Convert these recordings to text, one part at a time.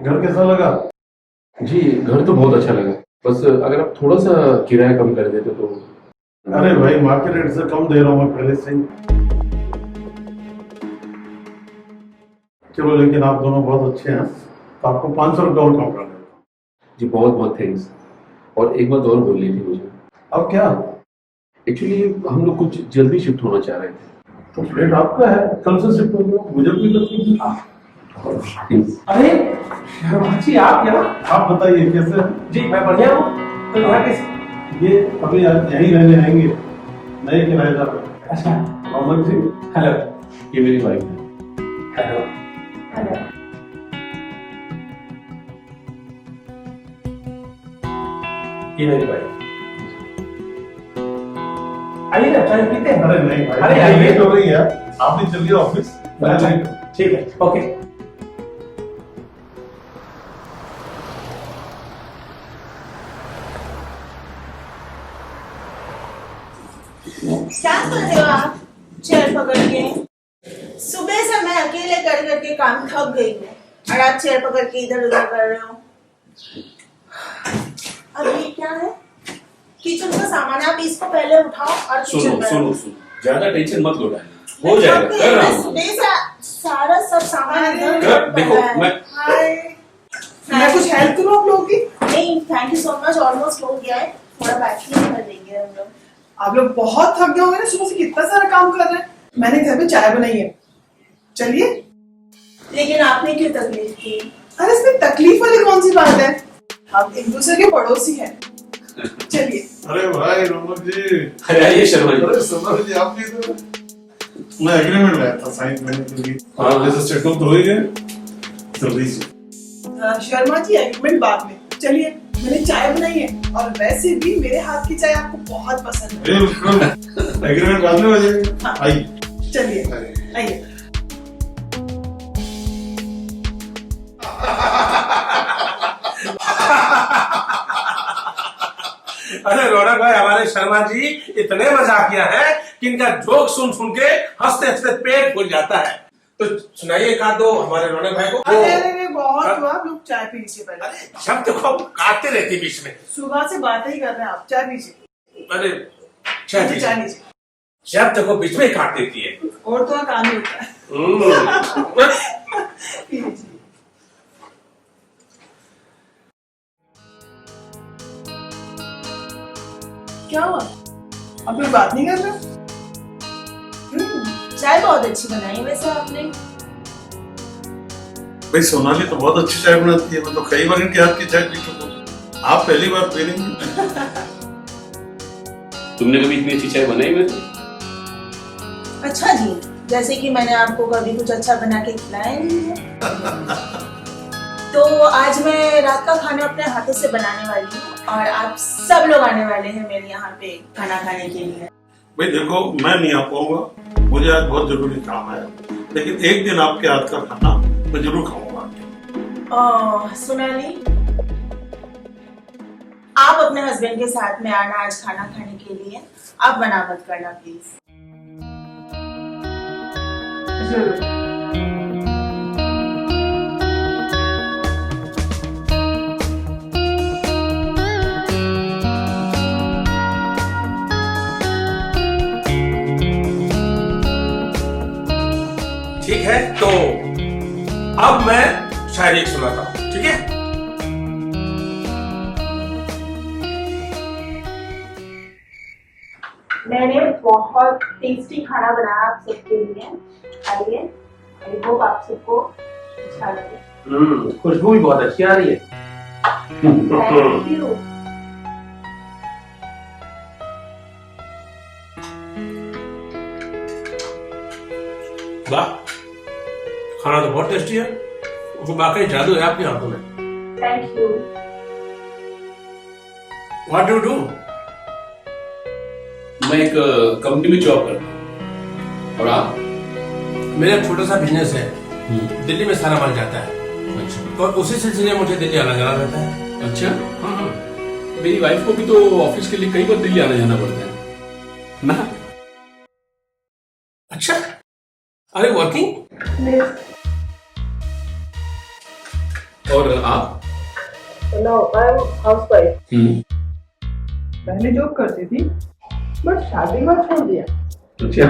घर कैसा लगा? जी घर तो बहुत अच्छा लगा, बस अगर आप थोड़ा सा किराया कम कर देते तो। अरे भाई मार्केट रेट से कम दे रहा हूँ मैं पहले से ही। चलो लेकिन आप दोनों बहुत अच्छे हैं, तो आपको 500 रुपये और कम कर देता हूँ। जी बहुत बहुत थैंक्स। और एक बात और बोलनी थी मुझे। अब क्या? एक्चुअली हम लोग कुछ जल्दी शिफ्ट होना चाह रहे थे। तो फ्लैट आपका है, कल से शिफ्ट हो गया, मुझे कोई तकलीफ नहीं। अरे शर्मा जी, आप यहाँ? आप बताइए कैसे हैं? जी मैं बढ़िया हूँ। तो यहाँ कैसे? ये अभी यहीं रहने आएंगे, नए किराएदार हैं। अच्छा। मोहम्मद जी, हेलो। ये मेरी वाइफ है। हेलो। हेलो। ये मेरी वाइफ। आइए ना, चाय पीते हैं। अरे नहीं भाई, अरे आइए। लेट हो रही है, आप भी चलिए ऑफिस। मैं अच्छा, लेट हूँ। ठीक है, ओके। क्या कर रहे हो आप चेयर पकड़ के? सुबह से मैं अकेले कर करके काम थक गई हूँ और आप चेयर पकड़ के इधर उधर कर रहे हो। अब ये क्या है? किचन का सामान है, आप इसको पहले उठाओ और सुनो किचन सुनो सुनो, ज्यादा टेंशन मत लो डायना, मैं हो थक जाएगा, गई कर हूँ, रहा मैं हूँ। सुबह से सारा सब सामान इधर उधर कर, देखो, पड़ा है। मैं- मैं कुछ हेल्प करूँ आप लोगों की? नहीं, thank you so much, almost हो गया है, थोड़ा बैठिए कर देंगे हम लोग। आप लोग बहुत थक गए होंगे ना, सुबह से कितना सारा काम कर रहे हैं। मैंने घर में चाय बनाई है, चलिए। लेकिन आपने क्यों तकलीफ की? अरे इसमें तकलीफ वाली कौन सी बात है, हम एक दूसरे के पड़ोसी हैं। चलिए। अरे भाई रोमक जी, अरे आइए शर्मा जी। अरे समर जी, आप भी इधर। मैं एग्रीमेंट लाया था साइन करने के लिए, हाँ। आप जैसे सेटल तो हो ही गए, जल्दी से। शर्मा जी, एग्रीमेंट बाद में, चलिए। मैंने चाय बनाई है और वैसे भी मेरे हाथ की चाय आपको बहुत पसंद है। बिल्कुल, एग्रीमेंट बाद में हो जाएगा। हाँ। आइए चलिए, आइए। आइए। अरे रौनक भाई, हमारे शर्मा जी इतने मजाकिया है कि इनका जोक सुन सुन के हंसते हंसते पेट फूल जाता है। तो सुनाइए एक आध दो हमारे रौनक भाई को। अरे अरे बहुत हुआ, आप लोग चाय पी लीजिए पहले। अरे शब्द को काटते रहती बीच में। सुबह से बात ही कर रहे हैं आप, चाय पीजिए। अरे चाय चाय पीजिए। लीजिए। शब्द को बीच में काट देती है। और तो काम ही होता है। पी लीजिए। क्या हुआ, आप लोग बात नहीं कर रहे? चाय बहुत अच्छी बनाई वैसे आपने। भाई सोनाली तो बहुत अच्छी चाय बनाती है, मैं तो कई बार इनके हाथ की चाय पी चुका हूँ, आप पहली बार पी रही हैं। तुमने कभी इतनी अच्छी चाय बनाई में? अच्छा जी, जैसे कि मैंने आपको कभी कुछ अच्छा बना के खिलाया नहीं है। तो आज मैं रात का खाना अपने हाथों से बनाने वाली हूँ और आप सब लोग आने वाले हैं मेरे यहाँ पे खाना खाने के लिए। भाई देखो, मैं नहीं आ पाऊंगा, मुझे आज बहुत जरूरी काम है, लेकिन एक दिन आपके हाथ का खाना मैं जरूर खाऊंगा। सोनाली, आप अपने हस्बैंड के साथ में आना आज खाना खाने के लिए। आप मना मत करना प्लीज। ठीक है, तो अब मैं शायरी सुनाता हूँ, ठीक है? मैंने बहुत टेस्टी खाना बनाया आप सबके लिए। आइए, आई होप आप सबको अच्छा लगे। खुशबू भी बहुत अच्छी आ रही है। Thank you. वाह, खाना तो बहुत टेस्टी है। वो वाकई जादू है आपके हाथों में। Thank you. What do do? मैं एक कंपनी में जॉब करता हूँ। और आप? मेरा एक छोटा सा बिजनेस है, दिल्ली में सारा माल जाता है। अच्छा। और उसी सिलसिले में मुझे दिल्ली आना जाना रहता है। अच्छा। मेरी वाइफ को भी तो ऑफिस के लिए कई बार दिल्ली आना जाना पड़ता है ना। अच्छा, अरे वर्किंग? और आप? No, I'm housewife. हम्म। पहले जॉब करती थी, बट शादी के बाद छोड़ दिया। अच्छा।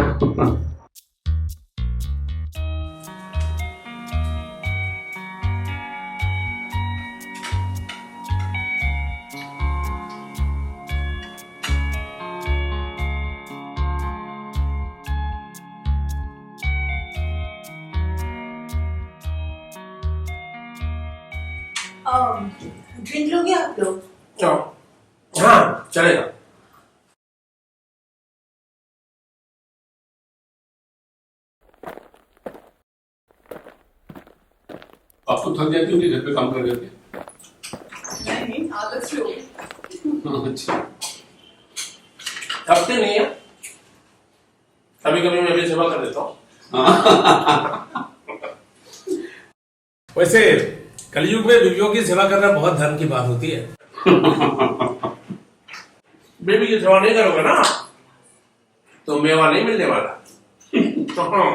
ड्रिंक लोगे आप लोग? हाँ चलेगा। आपको थक जाती होगी घर पे काम कर करके? नहीं, आदत से हो गई। अच्छा। थकते नहीं है, कभी कभी मैं भी सेवा कर देता हूँ। वैसे कलयुग में बीवियों की सेवा करना बहुत धर्म की बात होती है। बीवी की सेवा नहीं करोगे ना तो मेवा नहीं मिलने वाला। तो हाँ,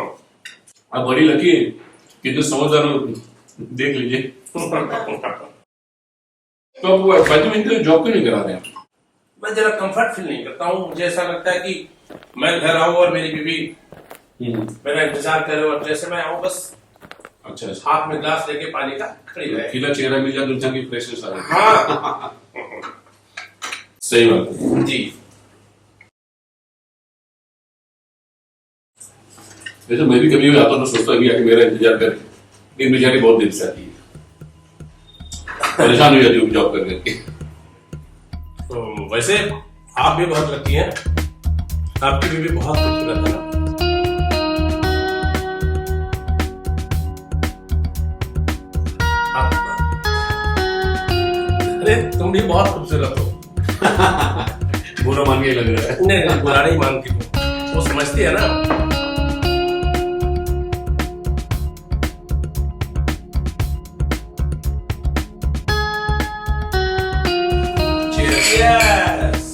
आप बड़ी लकी है, कितने समझदार हो, देख लीजिए। तो आप बाजू में इनके जॉब क्यों नहीं करा रहे हैं? मैं जरा कंफर्ट फील नहीं करता हूँ। मुझे ऐसा लगता है कि मैं घर आऊँ और मेरी बीवी मेरा इंतजार करे और जैसे मैं आऊँ बस अच्छा, हाथ में ग्लास लेके पानी का खड़ी रहे। खिला चेहरा मिल जाए दुनिया की फ्रेशनेस आ जाती है। हाँ सही बात है। जी। वैसे मैं भी कभी आता हूँ तो सोचता हूँ कि मेरा इंतजार कर, लेकिन बेचारी बहुत देर से आती है, परेशान हो जाती हूँ जॉब कर करके। तो वैसे आप भी बहुत लकी हैं, आपकी बीवी बहुत खूबसूरत है ना। अरे तुम भी बहुत खूबसूरत हो। बुरा मान के लग रहा है। नहीं बुरा नहीं मानती, वो समझती है ना। Cheers.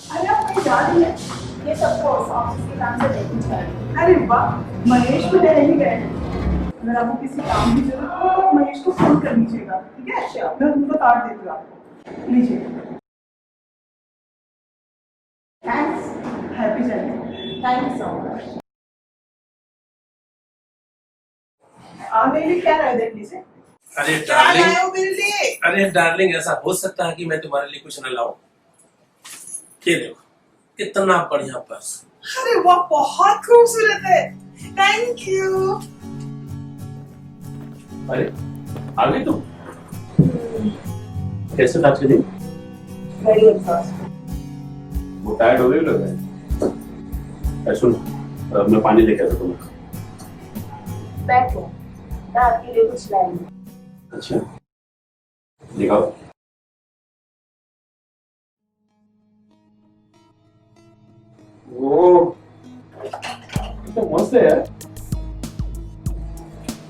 अरे आप कहीं जा रही है? ये सबको ऑफिस के काम से लेके जा रही हूँ। अरे वाह, महेश भी ले ही गए हैं। अगर आपको किसी काम की जरूरत हो तो आप महेश को फोन कर लीजिएगा, ठीक है? अच्छा, मैं उनको कार्ड देती हूँ आपको, लीजिए। Thanks. Happy journey. Thank you so much. आप मेरे लिए क्या लाए, देख लीजिए। अरे क्या लाए डार्लिंग, हो मेरे लिए? अरे डार्लिंग, ऐसा हो सकता है कि मैं तुम्हारे लिए कुछ न लाऊं? ये देखो कितना बढ़िया पर्स। अरे वाह, बहुत खूबसूरत है। Thank you. अरे आ गई तुम? कैसे आज के दिन? Very exhausted. वो टायर्ड हो गई लग रहा है। सुन, मैं पानी लेके आता तुम्हें। बैठो, मैं आपके लिए कुछ लाऊंगी। अच्छा, दिखाओ। वो कितना मस्त है यार।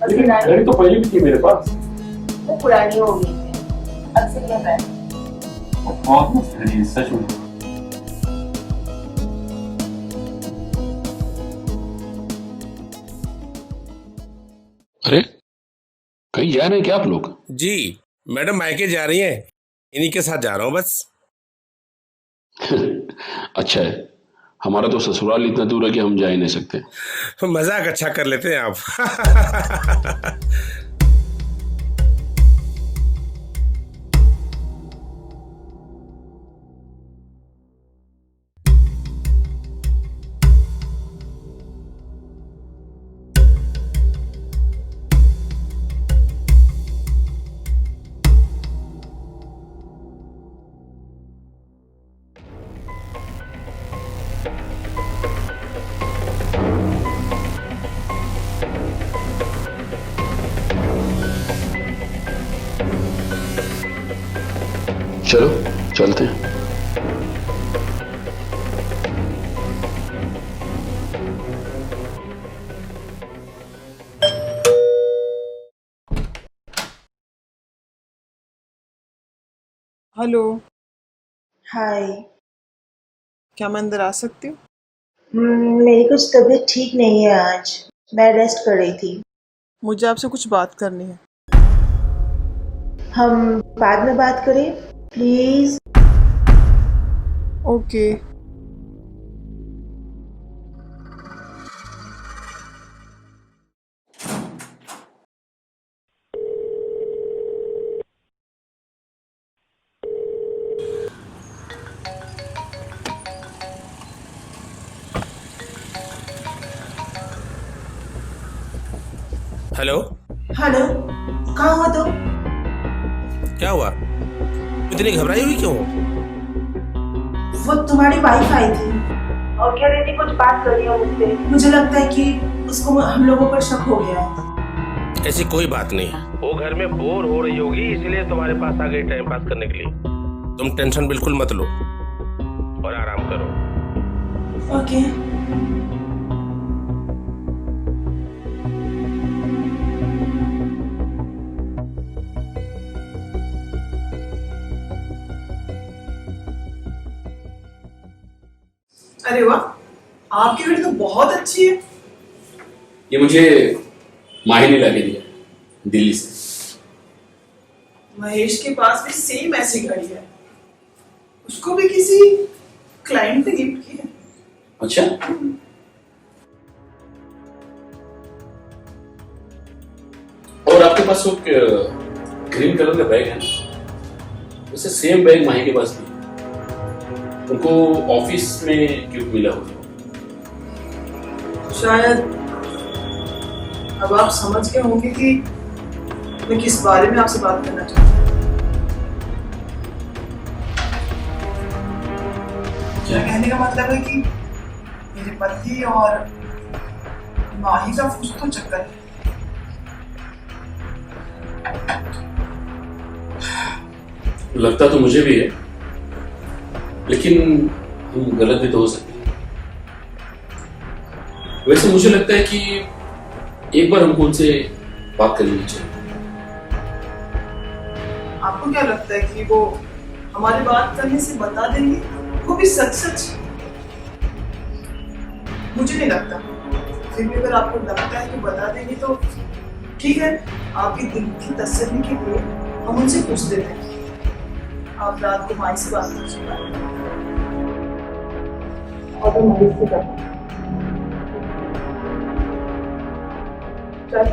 लेकिन घड़ी तो पहले भी थी मेरे पास। वो पुरानी हो गई है, अब से क्या पहन। बहुत मस्त घड़ी है सच में। अरे कहीं जा रहे हैं क्या आप लोग? जी मैडम मायके जा रही हैं, इन्हीं के साथ जा रहा हूँ बस। अच्छा है, हमारा तो ससुराल इतना दूर है कि हम जा ही नहीं सकते। मजाक अच्छा कर लेते हैं आप। चलो चलते हैं। हेलो, हाय। क्या मैं अंदर आ सकती हूँ? मेरी कुछ तबीयत ठीक नहीं है आज। मैं रेस्ट कर रही थी। मुझे आपसे कुछ बात करनी है। हम बाद में बात करें प्लीज। ओके। हेलो। हेलो, कहाँ हो तुम? क्या हुआ, इतनी घबराई हुई क्यों हो? वो तुम्हारी वाइफ आई थी और कह रही थी कुछ बात कर रही हो मुझसे। मुझे लगता है कि उसको हम लोगों पर शक हो गया है। ऐसी कोई बात नहीं है, वो घर में बोर हो रही होगी इसलिए तुम्हारे पास आ गई टाइम पास करने के लिए। तुम टेंशन बिल्कुल मत लो और आराम करो। ओके। अरे वाह, आपकी बेटी तो बहुत अच्छी है। ये मुझे माही ने लाके दिया दिल्ली से। महेश के पास भी सेम ऐसी घड़ी है। उसको भी किसी क्लाइंट ने गिफ्ट की है। अच्छा, और आपके पास वो ग्रीन कलर का बैग है ना, वैसे सेम बैग माही के पास भी है। उनको ऑफिस में गिफ्ट मिला होगा। शायद अब आप समझ गए होंगे कि मैं किस बारे में आपसे बात करना चाहती हूँ। क्या कहने का मतलब है कि मेरे पति और माही का कुछ तो चक्कर है। लगता तो मुझे भी है, लेकिन हम गलत भी तो हो सकते हैं। वैसे मुझे लगता है कि एक बार हमको उनसे बात कर लेनी चाहिए। आपको क्या लगता है कि वो हमारी बात करने से बता देंगे, वो भी सच सच? मुझे नहीं लगता। फिर भी अगर आपको लगता है कि बता देंगे तो ठीक है, आपकी दिल की तसल्ली के लिए हम उनसे पूछ लेते हैं। आप रात को माई से बात कीजिएगा और माई से करना। चल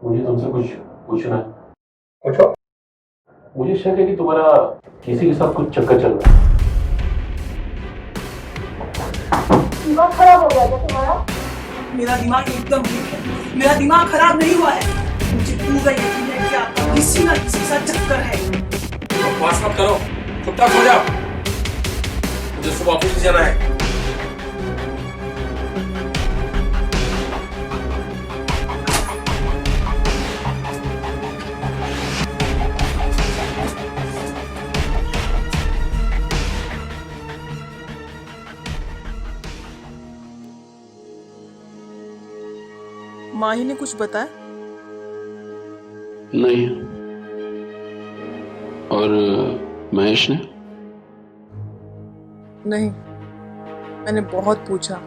मुझे तुमसे कुछ पूछना है। पूछो। मुझे शक है कि तुम्हारा किसी के साथ कुछ चक्कर चल रहा है। दिमाग खराब हो गया क्या तुम्हारा? मेरा दिमाग एकदम ठीक है। मेरा दिमाग खराब नहीं हुआ है। मुझे पूरा यकीन है कि आपका किसी ना किसी के साथ चक्कर है। बकवास मत करो, चुपचाप सो जाओ, मुझे सुबह ऑफिस जाना है। माही ने कुछ बताया? नहीं। और महेश ने? नहीं, मैंने बहुत पूछा,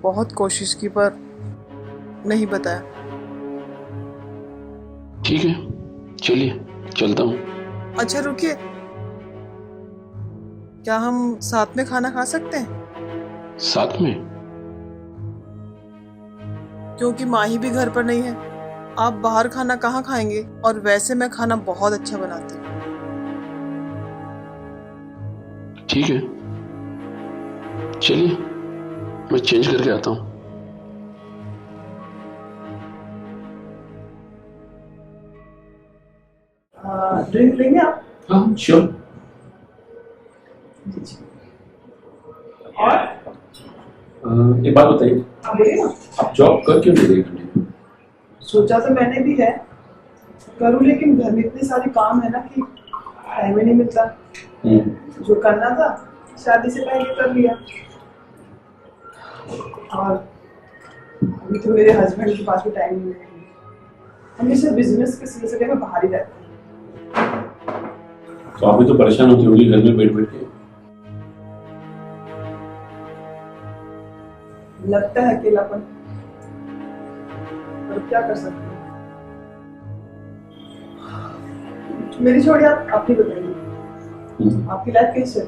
बहुत कोशिश की, पर नहीं बताया। ठीक है, चलिए चलता हूँ। अच्छा रुकिए, क्या हम साथ में खाना खा सकते हैं? साथ में? क्योंकि माही भी घर पर नहीं है। आप बाहर खाना कहाँ खाएंगे? और वैसे मैं खाना बहुत अच्छा बनाती हूँ। ठीक है, चलिए मैं चेंज करके आता हूँ। ड्रिंक लेंगे आप? हाँ श्योर। और एक बात बताइए, हाँ बोलिए ना। आप जॉब कर क्यों नहीं रही कंटिन्यू? सोचा तो मैंने भी है करूँ, लेकिन घर में इतने सारे काम है ना कि टाइम ही नहीं मिलता। जो करना था शादी से पहले कर लिया, और अभी तो मेरे हस्बैंड के पास भी टाइम नहीं है। हमेशा बिजनेस के सिलसिले में बाहर ही रहते हैं। तो आप भी तो परेशान होती होगी घर में बैठ बैठ के। लगता है अकेलापन, पर क्या कर सकते हैं। मेरी छोड़िए, आप ही बताइए आपकी लाइफ कैसी है?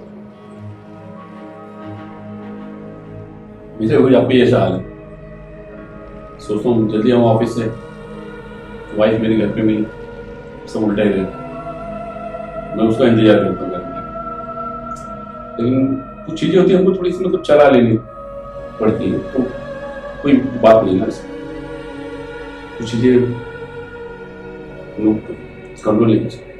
मेरे भी आपका ऐसा हाल है। सोचता हूँ जल्दी आऊँ ऑफिस से, वाइफ मेरे घर पे मिली, सब उल्टा ही रहता, मैं उसका इंतजार करता हूँ घर में। लेकिन कुछ चीजें होती है हमको थोड़ी सी मतलब चला लेनी पड़ती है, तो कोई बात नहीं ना इसमें। कुछ चीजें लोग कंट्रोल नहीं कर सकते।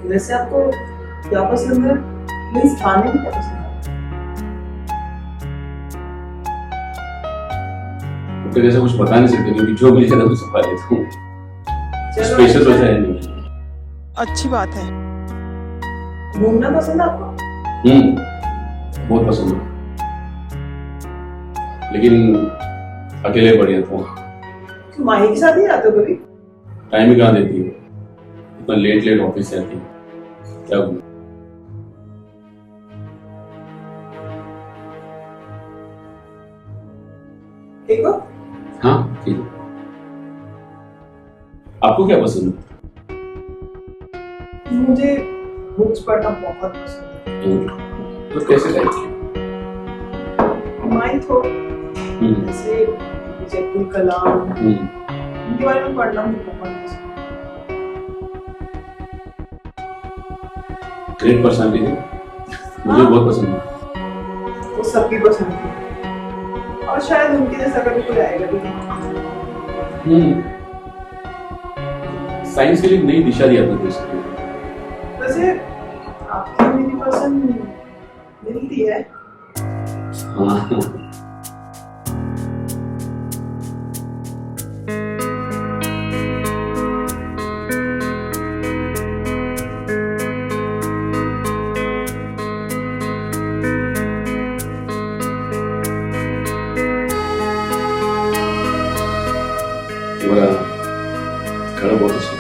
वैसे आपको क्या पसंद है? मीन्स खाने में क्या पसंद है? तो जैसे कुछ बता नहीं सकते क्योंकि जो मिल जाता है कुछ खा लेता हूँ। स्पेशल वैसा है नहीं। अच्छी बात है। घूमना पसंद है आपको? बहुत पसंद है, लेकिन अकेले बढ़िया था। तो माही के साथ ही आते हो कभी? टाइम ही कहाँ देती है, इतना लेट ऑफिस से आती है, क्या घूम। ठीक हो? हाँ ठीक है। आपको क्या पसंद है? मुझे बुक्स पढ़ना बहुत पसंद है। तो कैसे टाइप की? माही तो जैसे अब्दुल कलाम, उनके बारे में पढ़ना मुझे बहुत पसंद है। ग्रेट पर्सनालिटी है, मुझे बहुत पसंद है। वो सबकी पसंद है, और शायद उनके जैसा कभी कोई आएगा भी नहीं। साइंस के लिए नई दिशा दी आपने देश को। वैसे आपकी मेरी पसंद मिलती है। हाँ तुम्हारा खड़ा बहुत अच्छा है।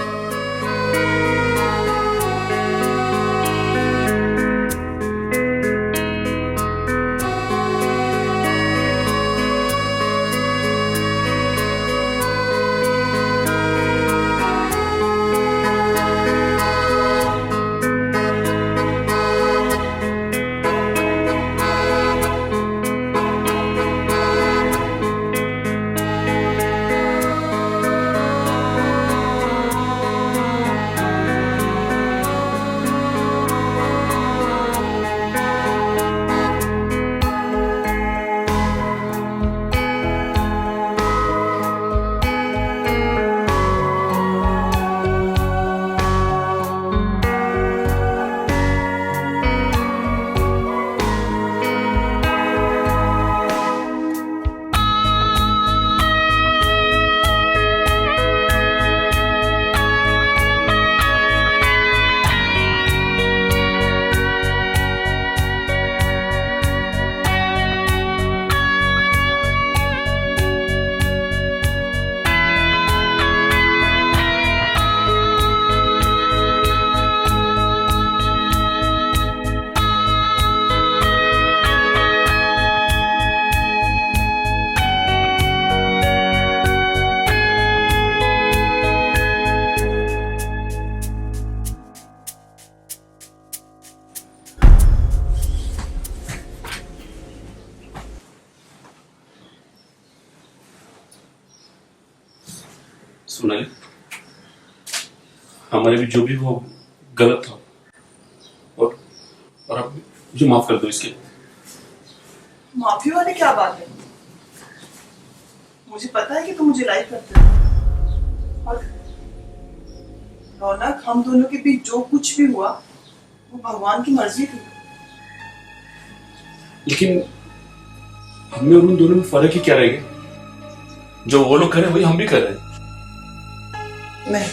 सोनाली, हमारे भी जो भी वो गलत था, और आप मुझे माफ कर दो इसके। माफी वाली क्या बात है? मुझे पता है कि तुम मुझे लाइक करते हो, और रौनक, हम दोनों के बीच जो कुछ भी हुआ वो भगवान की मर्जी थी। लेकिन हमें और उन दोनों में फर्क ही क्या रहेगा? जो वो लोग कर रहे हैं वही हम भी कर रहे हैं। नहीं,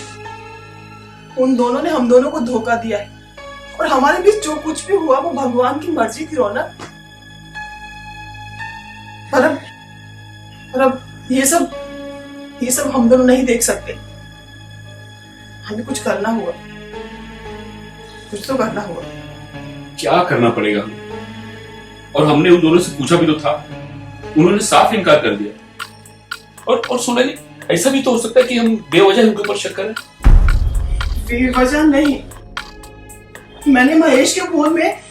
उन दोनों ने हम दोनों को धोखा दिया है और हमारे बीच जो कुछ भी हुआ वो भगवान की मर्जी थी रौनक। पर अब ये सब हम दोनों नहीं देख सकते। हमें कुछ करना होगा, कुछ तो करना होगा। क्या करना पड़ेगा? और हमने उन दोनों से पूछा भी तो था, उन्होंने साफ इनकार कर दिया। और सोनाली, ऐसा भी तो हो सकता है कि हम बेवजह उनके ऊपर शक करें। बेवजह नहीं, मैंने महेश के फोन में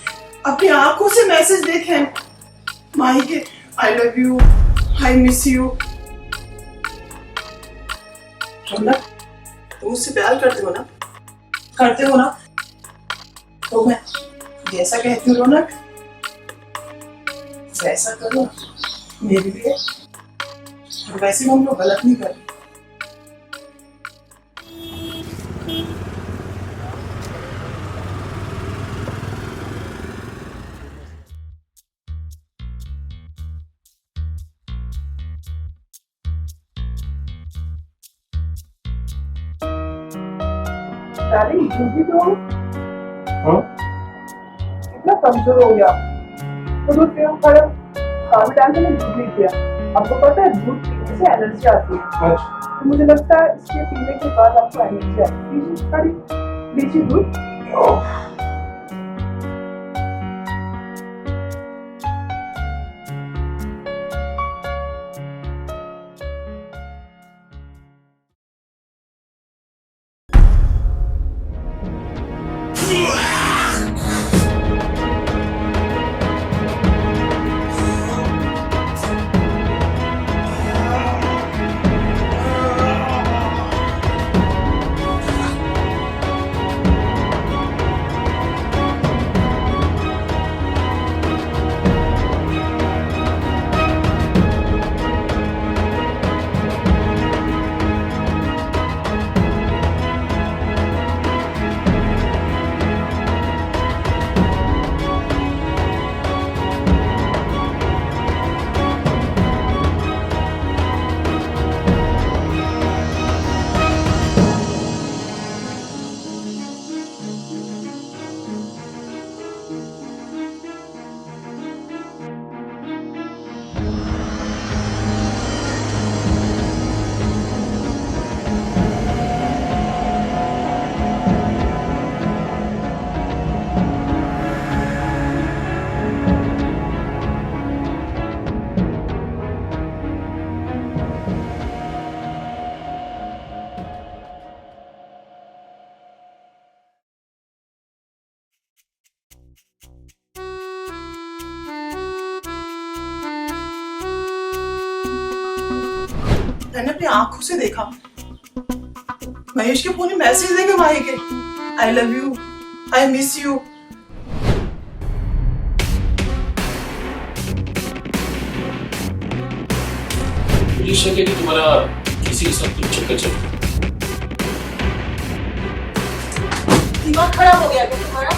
अपनी आंखों से मैसेज देखे हैं, माही के I love you, I miss you. Raunak, तुम उससे प्यार करते हो ना? करते हो ना? तो मैं जैसा कहती हूँ रौनक, वैसा करो मेरे लिए। और वैसे हम लोग गलत नहीं कर रहे। डार्लिंग, दूधी तो कितना कमजोर हो गया। तो दूध पीना खड़ा काफी टाइम से मैंने दूध नहीं पिया। आपको पता है दूध पीने से एलर्जी आती है। तो मुझे लगता है इसके पीने के बाद आपको एलर्जी आती है। लीजिए दूध। मैंने अपनी आंखों से देखा, महेश के फोन में मैसेज देखे माही के I love you, I miss you. मुझे शक है कि तुम्हारा किसी के साथ कुछ चक्कर चल रहा है। दिमाग खराब हो गया क्या तुम्हारा?